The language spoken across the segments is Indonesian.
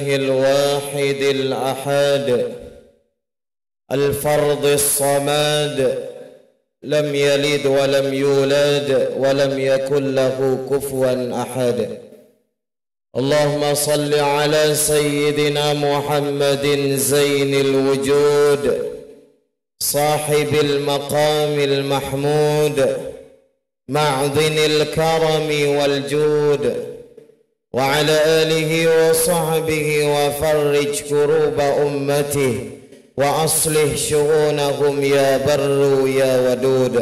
الله الواحد الأحد الفرد الصمد لم يلد ولم يولد ولم يكن له كفوا أحد. اللهم صل على سيدنا محمد زين الوجود صاحب المقام المحمود معدن الكرم والجود، وعلى آله وصحبه وفرج كروب أمته وأصلح شؤونهم يا بر يا ودود.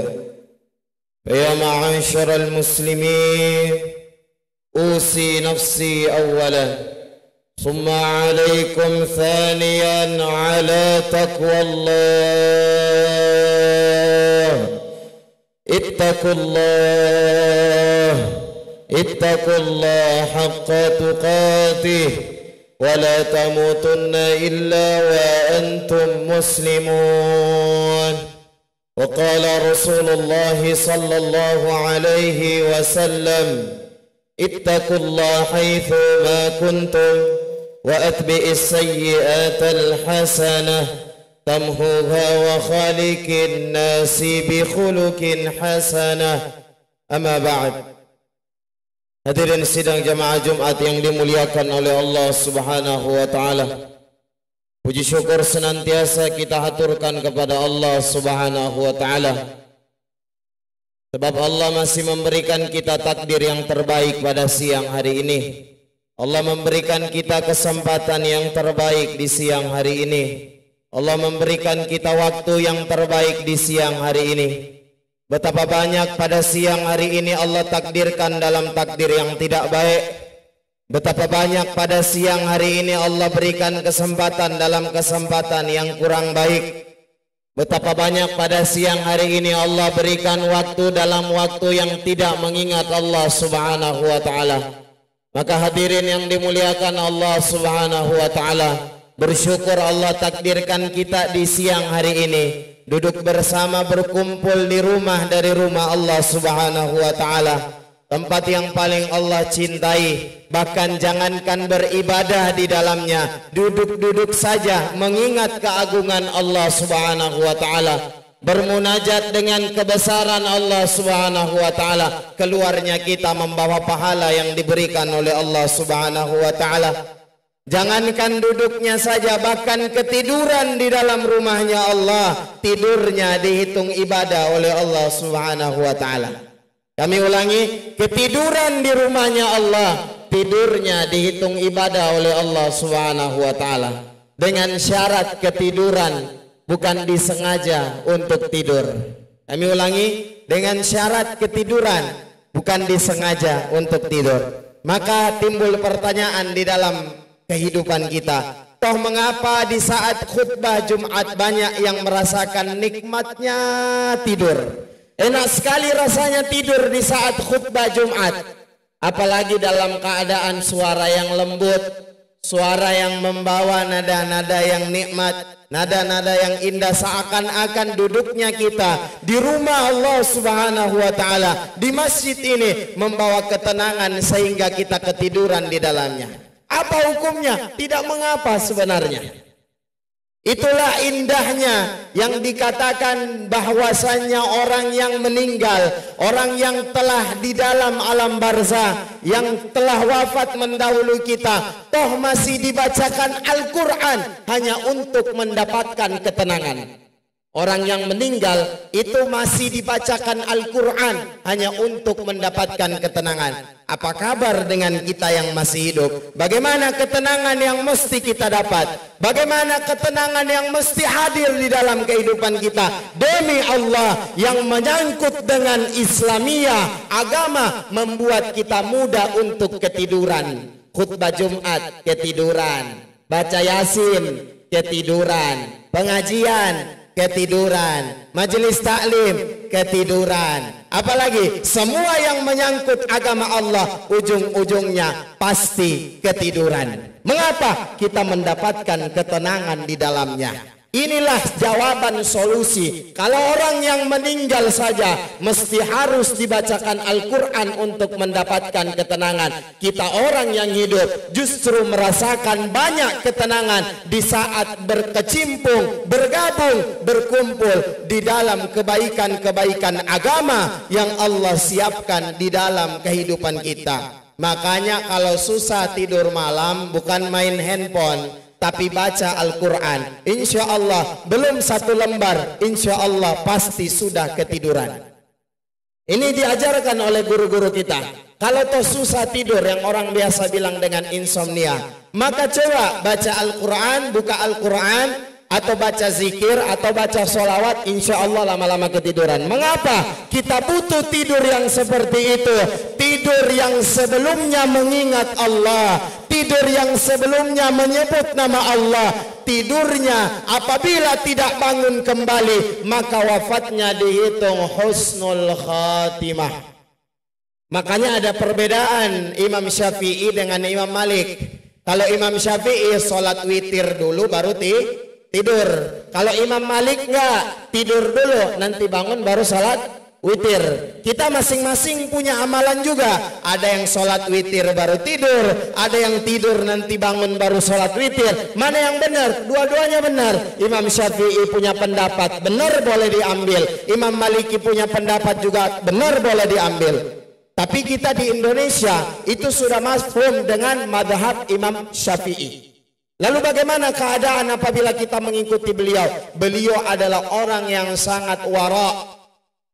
فيا معاشر المسلمين، أوصي نفسي أولا ثم عليكم ثانيا على تقوى الله. اتقوا الله حق تقاته ولا تموتن إلا وأنتم مسلمون. وقال رسول الله صلى الله عليه وسلم: اتقوا الله حيثما كنتم وأتبع السيئات الحسنة تمحوها وخالق الناس بخلق حسنة. أما بعد. Hadirin sidang jamaah Jumat yang dimuliakan oleh Allah Subhanahu wa taala. Puji syukur senantiasa kita haturkan kepada Allah Subhanahu wa taala. Sebab Allah masih memberikan kita takdir yang terbaik pada siang hari ini. Allah memberikan kita kesempatan yang terbaik di siang hari ini. Allah memberikan kita waktu yang terbaik di siang hari ini. Betapa banyak pada siang hari ini Allah takdirkan dalam takdir yang tidak baik. Betapa banyak pada siang hari ini Allah berikan kesempatan dalam kesempatan yang kurang baik. Betapa banyak pada siang hari ini Allah berikan waktu dalam waktu yang tidak mengingat Allah Subhanahu wa ta'ala. Maka hadirin yang dimuliakan Allah Subhanahu wa ta'ala, bersyukur Allah takdirkan kita di siang hari ini duduk bersama, berkumpul di rumah dari rumah Allah Subhanahu wa ta'ala, tempat yang paling Allah cintai. Bahkan jangankan beribadah di dalamnya, duduk-duduk saja mengingat keagungan Allah Subhanahu wa ta'ala, bermunajat dengan kebesaran Allah Subhanahu wa ta'ala, keluarnya kita membawa pahala yang diberikan oleh Allah Subhanahu wa ta'ala. Jangankan duduknya saja, bahkan ketiduran di dalam rumahnya Allah, tidurnya dihitung ibadah oleh Allah Subhanahu wa ta'ala. Kami ulangi, ketiduran di rumahnya Allah, tidurnya dihitung ibadah oleh Allah Subhanahu wa ta'ala. Dengan syarat ketiduran, bukan disengaja untuk tidur. Kami ulangi, dengan syarat ketiduran, bukan disengaja untuk tidur. Maka timbul pertanyaan di dalam kehidupan kita, toh mengapa di saat khutbah Jumat banyak yang merasakan nikmatnya tidur? Enak sekali rasanya tidur di saat khutbah Jumat, apalagi dalam keadaan suara yang lembut, suara yang membawa nada-nada yang nikmat, nada-nada yang indah, seakan-akan duduknya kita di rumah Allah Subhanahu wa ta'ala, di masjid ini, membawa ketenangan sehingga kita ketiduran di dalamnya. Apa hukumnya? Tidak mengapa sebenarnya. Itulah indahnya yang dikatakan bahwasannya orang yang meninggal, orang yang telah di dalam alam barzah, yang telah wafat mendahului kita, toh masih dibacakan Al-Quran hanya untuk mendapatkan ketenangan. Orang yang meninggal itu masih dibacakan Al-Quran hanya untuk mendapatkan ketenangan. Apa kabar dengan kita yang masih hidup? Bagaimana ketenangan yang mesti kita dapat? Bagaimana ketenangan yang mesti hadir di dalam kehidupan kita? Demi Allah, yang menyangkut dengan Islamiyah, agama, membuat kita mudah untuk ketiduran. Khutbah Jumat, ketiduran. Baca Yasin, ketiduran. Pengajian, ketiduran. Majelis taklim, ketiduran. Apalagi semua yang menyangkut agama Allah, ujung-ujungnya pasti ketiduran. Mengapa? Kita mendapatkan ketenangan di dalamnya. Inilah jawaban solusi. Kalau orang yang meninggal saja mesti harus dibacakan Al-Quran untuk mendapatkan ketenangan. Kita orang yang hidup justru merasakan banyak ketenangan di saat berkecimpung, bergabung, berkumpul di dalam kebaikan-kebaikan agama yang Allah siapkan di dalam kehidupan kita. Makanya kalau susah tidur malam bukan main handphone, tapi baca Al-Quran. Insya Allah belum satu lembar, insya Allah pasti sudah ketiduran. Ini diajarkan oleh guru-guru kita. Kalau toh susah tidur, yang orang biasa bilang dengan insomnia, maka coba baca Al-Quran, buka Al-Quran, atau baca zikir, atau baca sholawat, insya Allah lama-lama ketiduran. Mengapa? Kita butuh tidur yang seperti itu. Tidur yang sebelumnya mengingat Allah, tidur yang sebelumnya menyebut nama Allah. Tidurnya apabila tidak bangun kembali, maka wafatnya dihitung husnul khatimah. Makanya ada perbedaan Imam Syafi'i dengan Imam Malik. Kalau Imam Syafi'i sholat witir dulu baru tidur. Kalau Imam Malik enggak, tidur dulu nanti bangun baru sholat witir. Kita masing-masing punya amalan juga. Ada yang sholat witir baru tidur, ada yang tidur nanti bangun baru sholat witir. Mana yang benar? Dua-duanya benar. Imam Syafi'i punya pendapat benar, boleh diambil. Imam Maliki punya pendapat juga benar, boleh diambil. Tapi kita di Indonesia itu sudah mafhum dengan madhab Imam Syafi'i. Lalu bagaimana keadaan apabila kita mengikuti beliau? Beliau adalah orang yang sangat wara'.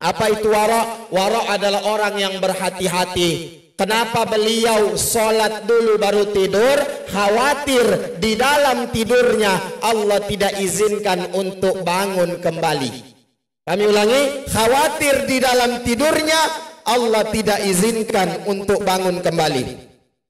Apa itu wara'? Wara' adalah orang yang berhati-hati. Kenapa beliau sholat dulu baru tidur? Khawatir di dalam tidurnya Allah tidak izinkan untuk bangun kembali. Kami ulangi, khawatir di dalam tidurnya Allah tidak izinkan untuk bangun kembali.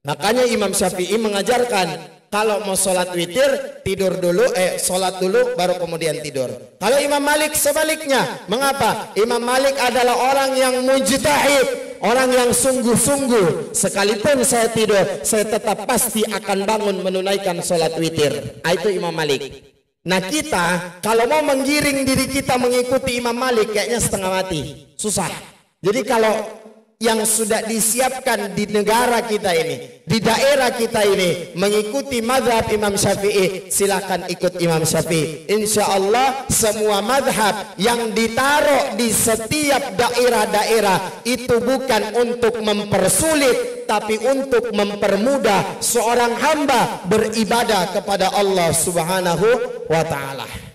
Makanya Imam Syafi'i mengajarkan, kalau mau sholat witir, tidur dulu, sholat dulu, baru kemudian tidur. Kalau Imam Malik sebaliknya. Mengapa? Imam Malik adalah orang yang mujtahid, orang yang sungguh-sungguh. Sekalipun saya tidur, saya tetap pasti akan bangun menunaikan sholat witir. Itu Imam Malik. Nah kita, kalau mau menggiring diri kita mengikuti Imam Malik, kayaknya setengah mati. Susah. Jadi kalau yang sudah disiapkan di negara kita ini, di daerah kita ini, mengikuti mazhab Imam Syafi'i, silakan ikut Imam Syafi'i. Insya Allah semua mazhab yang ditaruh di setiap daerah-daerah itu bukan untuk mempersulit, tapi untuk mempermudah seorang hamba beribadah kepada Allah Subhanahu wa ta'ala.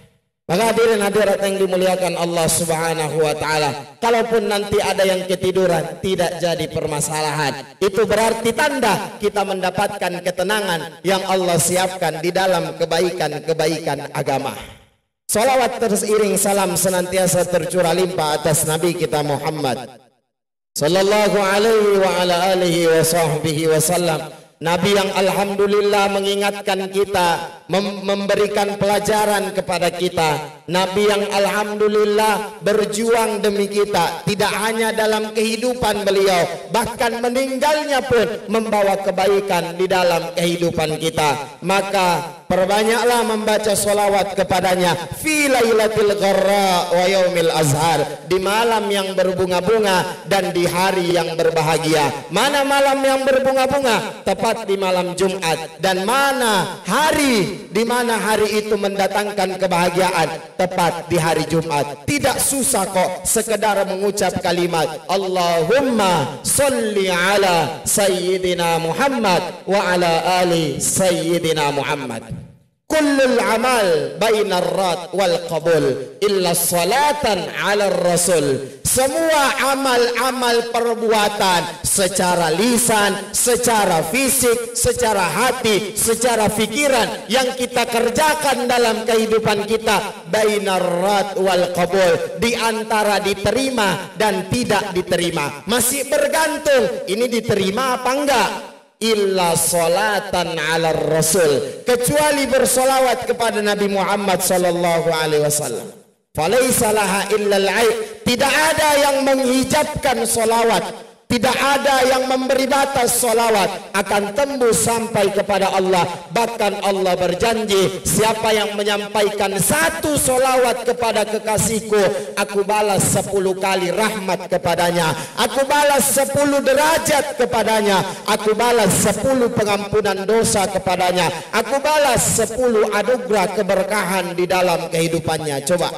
Maka hadirin hadirat yang dimuliakan Allah Subhanahu wa ta'ala, kalaupun nanti ada yang ketiduran, tidak jadi permasalahan. Itu berarti tanda kita mendapatkan ketenangan yang Allah siapkan di dalam kebaikan-kebaikan agama. Salawat teriring salam senantiasa tercurah limpah atas Nabi kita Muhammad sallallahu alaihi wa ala alihi wa sahbihi wasallam. Nabi yang alhamdulillah mengingatkan kita, memberikan pelajaran kepada kita. Nabi yang alhamdulillah berjuang demi kita, tidak hanya dalam kehidupan beliau, bahkan meninggalnya pun membawa kebaikan di dalam kehidupan kita. Maka perbanyaklah membaca sholawat kepadanya fi lailatul gharra wa yaumil azhar, di malam yang berbunga-bunga dan di hari yang berbahagia. Mana malam yang berbunga-bunga? Tepat di malam Jumat. Dan mana hari di mana hari itu mendatangkan kebahagiaan? Tepat di hari Jumat. Tidak susah kok sekedar mengucap kalimat Allahumma salli ala sayyidina Muhammad wa ala ali sayyidina Muhammad. Kullul amal bainar rad wal qabul illa salatan ala rasul. Semua amal-amal perbuatan secara lisan, secara fisik, secara hati, secara pikiran yang kita kerjakan dalam kehidupan kita, bainar rad wal qabul, di antara diterima dan tidak diterima. Masih bergantung ini diterima apa enggak. Illa salatan ala rasul, kecuali bersolawat kepada Nabi Muhammad sallallahu alaihi wasallam. Falaisa laha illa al-aib, tidak ada yang menghijabkan solawat. Tidak ada yang memberi batas solawat akan tembus sampai kepada Allah. Bahkan Allah berjanji, siapa yang menyampaikan satu solawat kepada kekasihku, aku balas 10 kali rahmat kepadanya, aku balas 10 derajat kepadanya, aku balas 10 pengampunan dosa kepadanya, aku balas 10 anugerah keberkahan di dalam kehidupannya. Coba,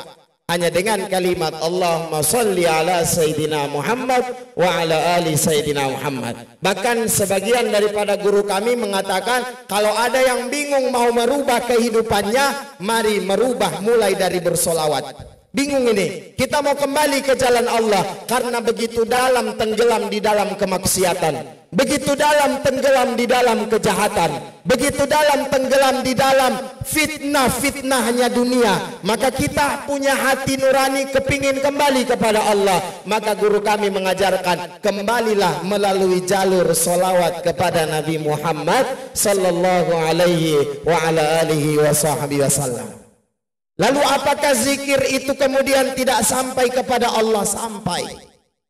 hanya dengan kalimat Allahumma salli ala Sayyidina Muhammad wa ala ali Sayyidina Muhammad. Bahkan sebagian daripada guru kami mengatakan, kalau ada yang bingung mau merubah kehidupannya, mari merubah mulai dari bersolawat. Bingung ini, kita mau kembali ke jalan Allah karena begitu dalam tenggelam di dalam kemaksiatan, begitu dalam tenggelam di dalam kejahatan, begitu dalam tenggelam di dalam fitnah-fitnahnya dunia. Maka kita punya hati nurani kepingin kembali kepada Allah. Maka guru kami mengajarkan, kembalilah melalui jalur solawat kepada Nabi Muhammad sallallahu alaihi wa ala alihi wa sahbihi wasallam. Lalu apakah zikir itu kemudian tidak sampai kepada Allah? Sampai.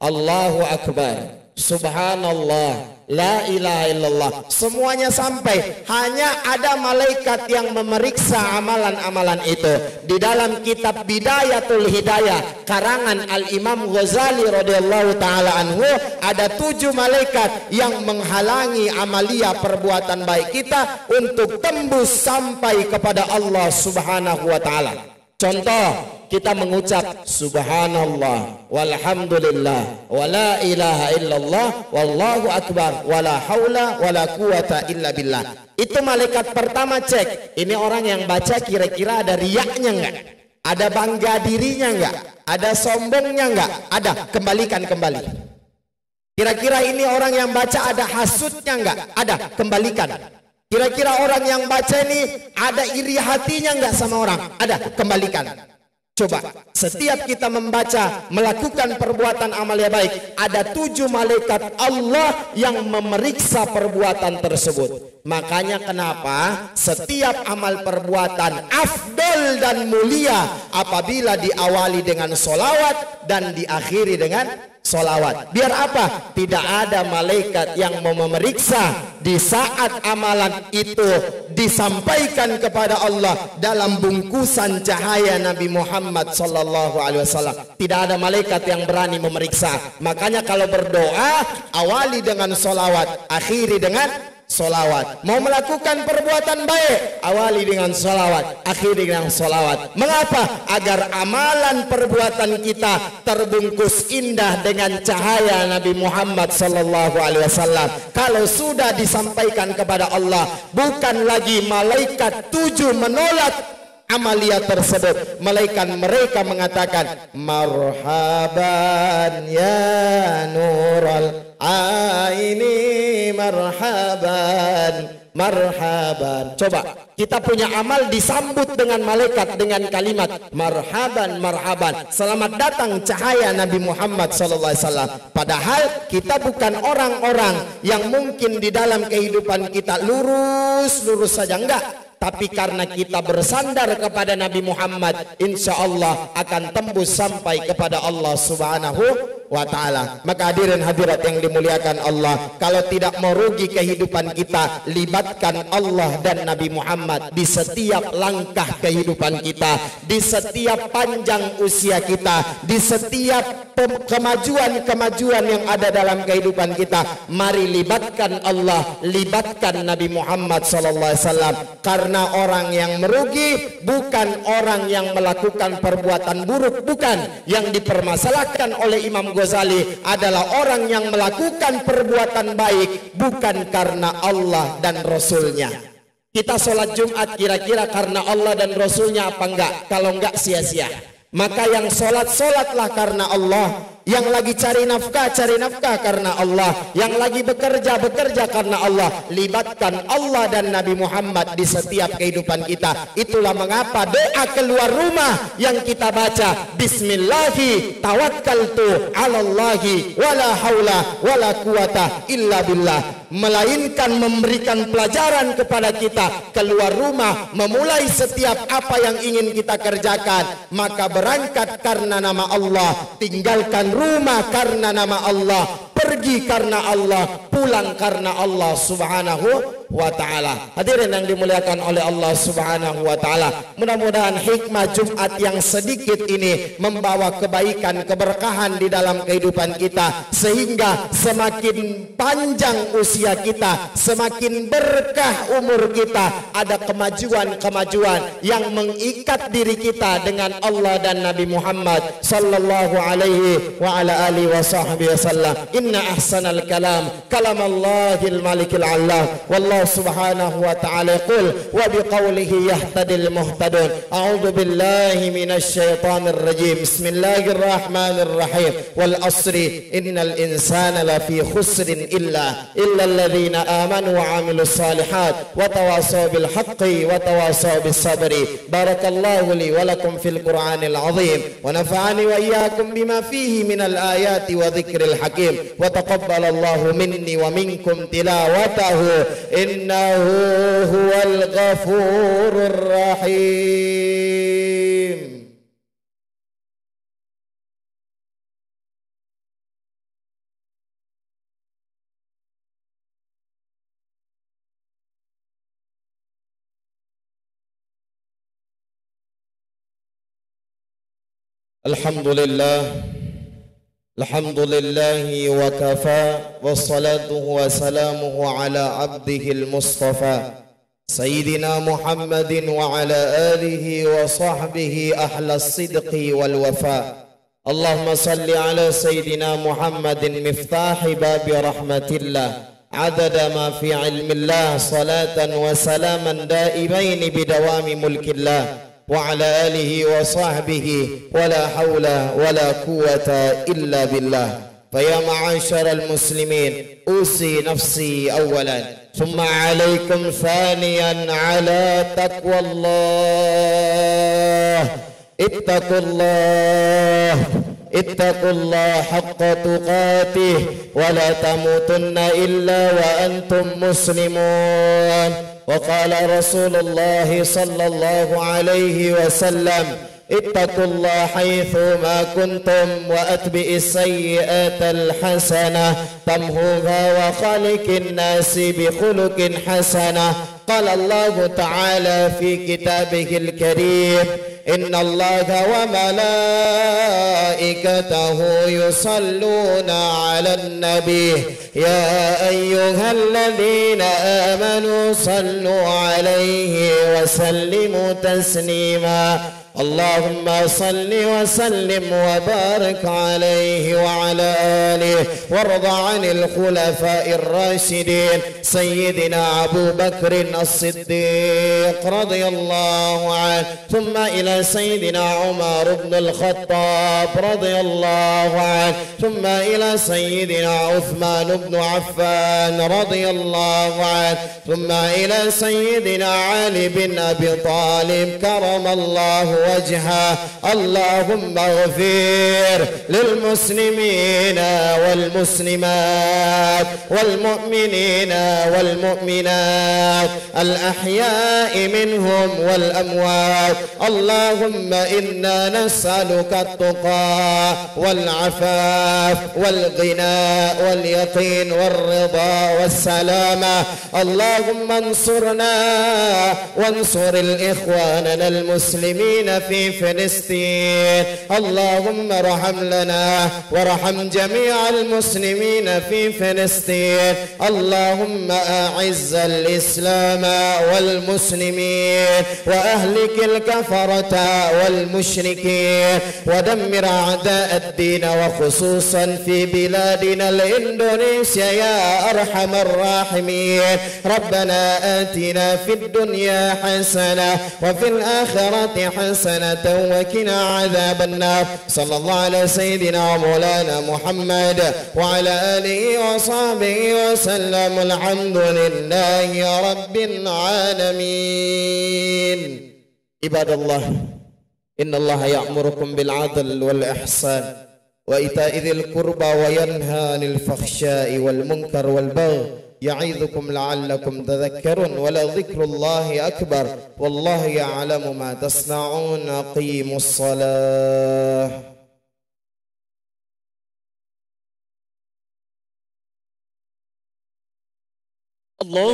Allahu Akbar, Subhanallah, La ilaha illallah, semuanya sampai. Hanya ada malaikat yang memeriksa amalan-amalan itu. Di dalam kitab Bidayatul Hidayah karangan Al-Imam Ghazali radhiyallahu taala anhu, ada 7 malaikat yang menghalangi amalia perbuatan baik kita untuk tembus sampai kepada Allah Subhanahu wa taala. Contoh, kita mengucap subhanallah walhamdulillah wala ilaha illallah wallahu akbar wala haula wala quwata illa billah. Itu malaikat pertama cek, ini orang yang baca kira-kira ada riyaknya enggak? Ada bangga dirinya enggak? Ada sombongnya enggak? Ada, kembalikan kembali. Kira-kira ini orang yang baca ada hasutnya enggak? Ada, kembalikan. Kira-kira orang yang baca ini ada iri hatinya enggak sama orang? Ada, kembalikan. Coba, setiap kita membaca, melakukan perbuatan amalia baik, ada 7 malaikat Allah yang memeriksa perbuatan tersebut. Makanya kenapa setiap amal perbuatan afdol dan mulia apabila diawali dengan solawat dan diakhiri dengan solawat. Biar apa? Tidak ada malaikat yang mau memeriksa di saat amalan itu disampaikan kepada Allah dalam bungkusan cahaya Nabi Muhammad sallallahu alaihi wasallam. Tidak ada malaikat yang berani memeriksa. Makanya kalau berdoa, awali dengan solawat, akhiri dengan solawat. Mau melakukan perbuatan baik, awali dengan solawat, akhiri dengan solawat. Mengapa? Agar amalan perbuatan kita terbungkus indah dengan cahaya Nabi Muhammad sallallahu alaihi wasallam. Kalau sudah disampaikan kepada Allah, bukan lagi malaikat 7 menolak amalia tersebut. Malaikat mereka mengatakan, marhaban ya nural aini, marhaban, marhaban. Coba, kita punya amal disambut dengan malaikat dengan kalimat marhaban, marhaban. Selamat datang cahaya Nabi Muhammad SAW. Padahal kita bukan orang-orang yang mungkin di dalam kehidupan kita lurus-lurus saja, enggak. Tapi karena kita bersandar kepada Nabi Muhammad, insya Allah akan tembus sampai kepada Allah Subhanahu wa ta'ala. Maka hadirin hadirat yang dimuliakan Allah, kalau tidak mau rugi kehidupan kita, libatkan Allah dan Nabi Muhammad di setiap langkah kehidupan kita, di setiap panjang usia kita, di setiap kemajuan-kemajuan yang ada dalam kehidupan kita. Mari libatkan Allah, libatkan Nabi Muhammad SAW. Karena orang yang merugi bukan orang yang melakukan perbuatan buruk, bukan. Yang dipermasalahkan oleh Imam Ghazali adalah orang yang melakukan perbuatan baik bukan karena Allah dan Rasulnya. Kita sholat Jumat kira-kira karena Allah dan Rasulnya apa enggak? Kalau enggak sia-sia. Maka yang sholat-sholatlah karena Allah. Yang lagi cari nafkah karena Allah. Yang lagi bekerja karena Allah. Libatkan Allah dan Nabi Muhammad di setiap kehidupan kita. Itulah mengapa doa keluar rumah yang kita baca, Bismillahi tawakkaltu alallahi wala haula wala quwata illa billah. Melainkan memberikan pelajaran kepada kita keluar rumah, memulai setiap apa yang ingin kita kerjakan. Maka berangkat karena nama Allah, tinggalkan rumah karena nama Allah, pergi karena Allah, pulang karena Allah Subhanahu wa ta'ala. Hadirin yang dimuliakan oleh Allah Subhanahu wa ta'ala, mudah-mudahan hikmah Jumat yang sedikit ini membawa kebaikan, keberkahan di dalam kehidupan kita, sehingga semakin panjang usia kita, semakin berkah umur kita, ada kemajuan-kemajuan yang mengikat diri kita dengan Allah dan Nabi Muhammad sallallahu alaihi wa ala alihi wa sahbihi wasallam. Inna ahsanal kalam kalamallahil malikil allam, wallahu subhanahu wa ta'ala yaqul wa biqawlihi yahtadil muhtadun. A'udzu billahi minasy syaithanir rajim. Bismillahirrahmanirrahim. Wal asri innal insana lafi khusrin illa alladhina amanu wa amilus salihat wa tawasaw bil haqqi wa tawasaw bis sabri. Barakallahu li wa lakum fil Qur'anil azim wa nafa'ani wa iyyakum bima fihi minal ayati wa dhikril hakim wa taqabbalallahu minni wa minkum tilawatahu innahu huwal ghafurur rahim. Alhamdulillah, alhamdulillahi wa kafa, wassalatuhu wassalamuhu ala abdihil mustafa Sayyidina Muhammadin wa ala alihi wa sahbihi ahlas sidqi wal wafa. Allahumma salli ala Sayyidina Muhammadin miftahi babi rahmatillah adada ma fi ilmillah, salatan wa salaman daimaini bidawami mulkillah wa ala alihi wa sahbihi wa la hawla wa la quwwata illa billah. Faya ma'asyaral muslimin, usi nafsi awalan thumma alaikum thaniyan ala taqwallah. Ittaqullah haqqa tuqatih wa la tamutunna illa wa antum muslimun. وقال رسول الله صلى الله عليه وسلم اتقوا الله حيث ما كنتم وأتبع السيئات الحسنة تمحوها وخالق الناس بخلق حسنة. قال الله تعالى في كتابه الكريم إن الله وملائكته يصلون على النبي يا أيها الذين آمنوا صلوا عليه وسلموا تسليما. اللهم صل وسلم وبارك عليه وعلى آله وارض عن الخلفاء الراشدين سيدنا أبو بكر الصديق رضي الله عنه، ثم إلى سيدنا عمر بن الخطاب رضي الله عنه، ثم إلى سيدنا عثمان بن عفان رضي الله عنه، ثم إلى سيدنا علي بن أبي طالب كرم الله وجهه. اللهم اغفر للمسلمين والمسلمات والمؤمنين والمؤمنات الأحياء منهم والأموات. اللهم إنا نسألك التقى والعفاف والغنى واليقين والرضا والسلامة. اللهم انصرنا وانصر الإخواننا المسلمين في فلسطين. اللهم ارحم لنا وارحم جميع المسلمين في فلسطين. اللهم أعز الإسلام والمسلمين وأهلك الكفرة والمشركين ودمر أعداء الدين وخصوصا في بلادنا الإندونيسيا يا أرحم الراحمين. ربنا آتنا في الدنيا حسنة وفي الآخرة حسنة وقنا عذاب النار. صلى الله على سيدنا ومولانا محمد وعلى آله وصحبه وسلم. الحمد لله رب العالمين. عباد الله، إن الله يأمركم بالعدل والإحسان وإيتاء ذي القربى وينهى عن الفحشاء والمنكر والبغي يعظكم لعلكم تذكرون. ولذكر الله أكبر والله يعلم ما تصنعون. أقيموا الصلاة.